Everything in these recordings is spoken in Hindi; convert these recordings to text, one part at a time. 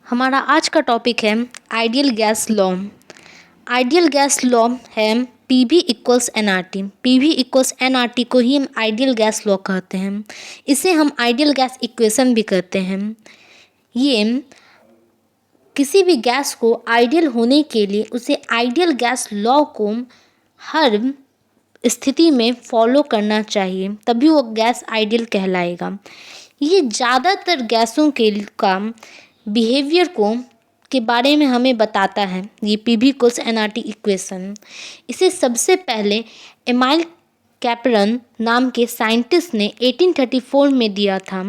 हमारा आज का टॉपिक है ideal gas law. Ideal gas law है PV equals NRT. PV equals NRT को ही हम आइडियल गैस लॉ कहते हैं। इसे हम आइडियल गैस इक्वेशन भी कहते हैं। ये किसी भी गैस को आइडियल होने के लिए उसे आइडियल गैस लॉ को हर स्थिति में फॉलो करना चाहिए, तभी वो गैस आइडियल कहलाएगा। ये ज़्यादातर गैसों के का बिहेवियर को के बारे में हमें बताता है। ये पीवी इक्वल्स एनआरटी इक्वेशन इसे सबसे पहले एमाइल कैपरन नाम के साइंटिस्ट ने 1834 में दिया था।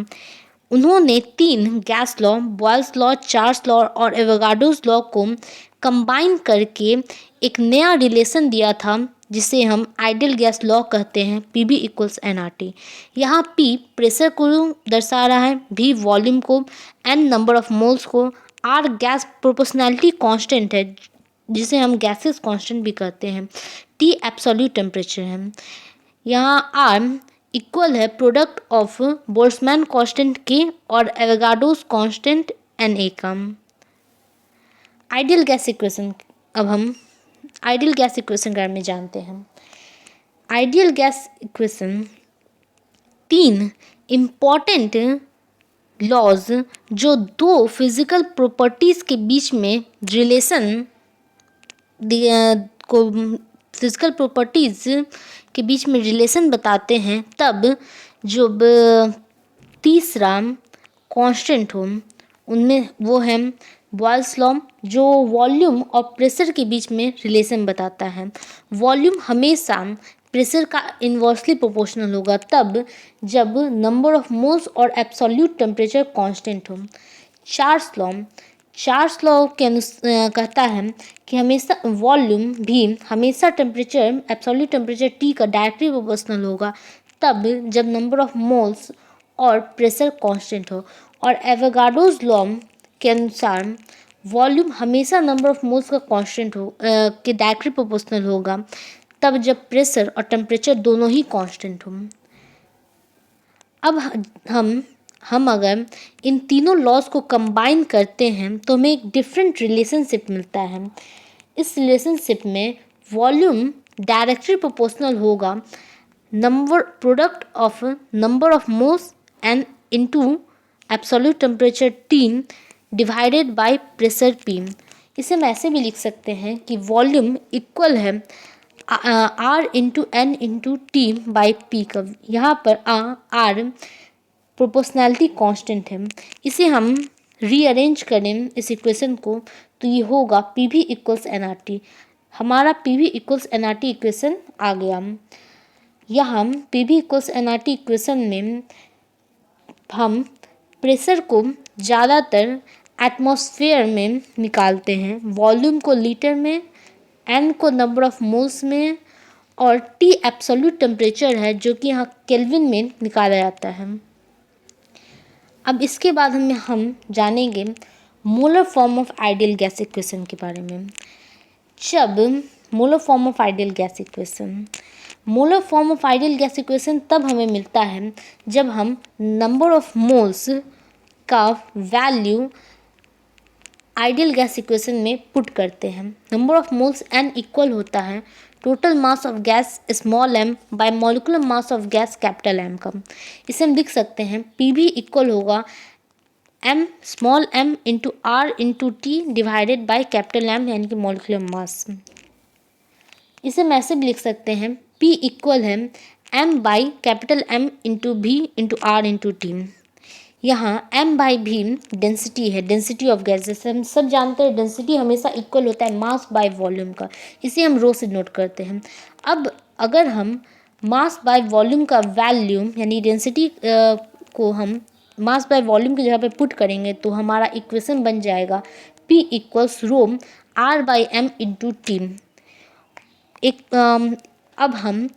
उन्होंने 3 gas law, Boyle's law, Charles law और एवोगाड्रोस लॉ को कंबाइन करके एक नया रिलेशन दिया था जिसे हम आइडियल गैस लॉ कहते हैं, पीवी इक्वल्स एनआरटी। यहाँ पी प्रेशर को दर्शा रहा है, भी वॉल्यूम को, एन नंबर ऑफ मोल्स को, आर गैस प्रोपोर्शनैलिटी कांस्टेंट है जिसे हम गैसेस कांस्टेंट भी कहते हैं, टी एब्सोल्यूट टेम्परेचर है। यहाँ आर इक्वल है प्रोडक्ट ऑफ बोल्ट्जमैन कांस्टेंट के और एवोगाड्रोस कांस्टेंट एन ए का। आइडियल गैस इक्वेशन, अब हम आइडियल गैस इक्वेशन के बारे में जानते हैं। Ideal gas equation 3 important laws जो 2 फिजिकल प्रॉपर्टीज के बीच में रिलेशन को फिजिकल प्रॉपर्टीज के बीच में रिलेशन बताते हैं, तब जो तीसरा कांस्टेंट हो उनमें वो है बॉयल्स लॉ जो वॉल्यूम और प्रेशर के बीच में रिलेशन बताता है। वॉल्यूम हमेशा प्रेशर का इन्वर्सली प्रोपोर्शनल होगा तब जब नंबर ऑफ मोल्स और एब्सोल्यूट टेम्परेचर कांस्टेंट हो। चार्ल्स लॉ के कहता है कि हमेशा वॉल्यूम भी हमेशा टेम्परेचर एब्सोल्यूट टेम्परेचर टी का डायरेक्टली प्रोपोर्शनल होगा तब जब नंबर ऑफ मोल्स और प्रेशर कांस्टेंट हो। और एवोगाड्रोस लॉ के अनुसार वॉल्यूम हमेशा नंबर ऑफ मोल्स का कांस्टेंट हो के डायरेक्टली प्रोपोर्शनल होगा तब जब प्रेशर और टेम्परेचर दोनों ही कांस्टेंट हो। अब हम अगर इन तीनों लॉज को कंबाइन करते हैं तो हमें एक डिफरेंट रिलेशनशिप मिलता है। इस रिलेशनशिप में वॉल्यूम डायरेक्टली प्रोपोर्शनल होगा number product of number of moles and into absolute temperature T divided by pressure P. इसे हम ऐसे भी लिख सकते हैं कि वॉल्यूम इक्वल है R into N into T by P का। यहाँ पर आर प्रोपोर्शनैलिटी कांस्टेंट है। इसे हम रीअरेंज करें इस इक्वेशन को तो ये होगा पीवी इक्वल्स एनआरटी। हमारा पीवी इक्वल्स एनआरटी इक्वेशन आ गया। यहाँ पीवी इक्वल्स एनआरटी इक्वेशन में हम प्रेशर को ज़्यादातर एटमॉस्फेयर में निकालते हैं, वॉल्यूम को लीटर में, एन को नंबर ऑफ मोल्स में और टी एब्सोल्यूट टेम्परेचर है जो कि यहाँ केल्विन में निकाला जाता है। अब इसके बाद हम जानेंगे molar form of ideal gas equation के बारे में। जब molar form of ideal gas equation तब हमें मिलता है जब हम नंबर ऑफ मोल्स का वैल्यू आइडियल गैस इक्वेशन में पुट करते हैं। Number of moles n equal होता है total mass of gas small m bye molecular mass of gas capital M का। इसे हम लिख सकते हैं Pv इक्वल होगा m small m into r into T divided by capital M यानी कि मॉलिक्यूलर मास। इसे हम ऐसे भी लिख सकते हैं P इक्वल है m by capital M into v into r into T. यहाँ m बाई भी डेंसिटी है, डेंसिटी ऑफ गैस। जैसे हम सब जानते हैं डेंसिटी हमेशा इक्वल होता है मास बाय वॉल्यूम का, इसे हम रो से नोट करते हैं। अब अगर हम मास बाय वॉल्यूम का वैल्यू यानी डेंसिटी को हम मास बाय वॉल्यूम की जगह पे पुट करेंगे तो हमारा इक्वेशन बन जाएगा P equals rho R by M into T. अब हम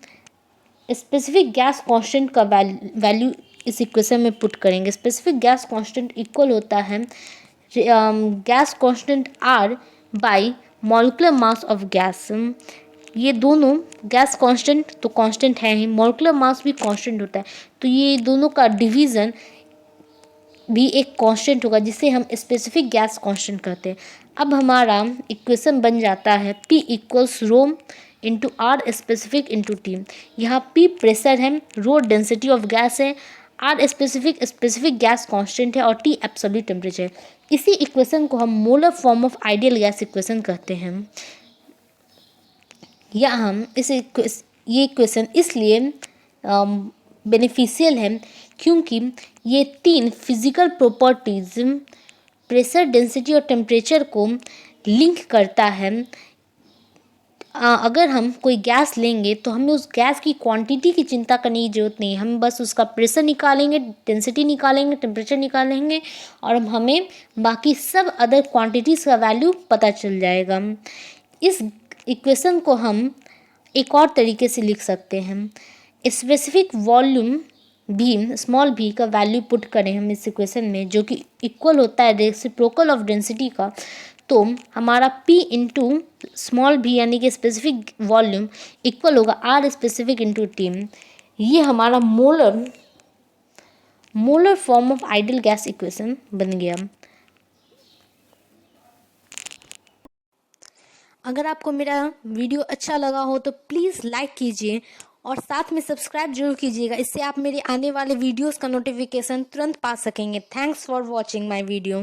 स्पेसिफिक गैस कांस्टेंट का वैल्यू इस इक्वेशन में पुट करेंगे। स्पेसिफिक गैस कांस्टेंट इक्वल होता है gas constant R by molecular mass of gas. ये दोनों गैस कांस्टेंट तो कांस्टेंट है ही, मॉलिक्यूलर मास भी कांस्टेंट होता है, तो ये दोनों का डिवीज़न भी एक कांस्टेंट होगा जिसे हम स्पेसिफिक गैस कांस्टेंट कहते हैं। अब हमारा इक्वेशन बन जाता है P equals rho into R specific into T. यहाँ P प्रेशर है, रो डेंसिटी ऑफ गैस है, आर स्पेसिफिक गैस कांस्टेंट है और टी एब्सोल्यूट टेम्परेचर। इसी इक्वेशन को हम molar form of ideal gas equation कहते हैं। या हम ये इक्वेशन इसलिए बेनिफिशियल है क्योंकि ये तीन फिजिकल प्रॉपर्टीज प्रेशर, डेंसिटी और टेम्परेचर को लिंक करता है। अगर हम कोई गैस लेंगे तो हमें उस गैस की क्वांटिटी की चिंता करने की ज़रूरत नहीं, हम बस उसका प्रेशर निकालेंगे, डेंसिटी निकालेंगे, टेम्परेचर निकालेंगे और हमें बाकी सब अदर क्वांटिटीज़ का वैल्यू पता चल जाएगा। इस इक्वेशन को हम एक और तरीके से लिख सकते हैं। स्पेसिफिक वॉल्यूम भी स्मॉल भी का वैल्यू पुट करें हम इस इक्वेशन में, जो कि इक्वल होता है रेसिप्रोकल ऑफ डेंसिटी का, तो हमारा P इंटू स्मॉल भी यानी कि स्पेसिफिक वॉल्यूम इक्वल होगा आर स्पेसिफिक इंटू टी। ये हमारा molar form of ideal gas equation बन गया। अगर आपको मेरा वीडियो अच्छा लगा हो तो प्लीज़ लाइक कीजिए और साथ में सब्सक्राइब जरूर कीजिएगा, इससे आप मेरे आने वाले वीडियोस का नोटिफिकेशन तुरंत पा सकेंगे। Thanks for watching my video.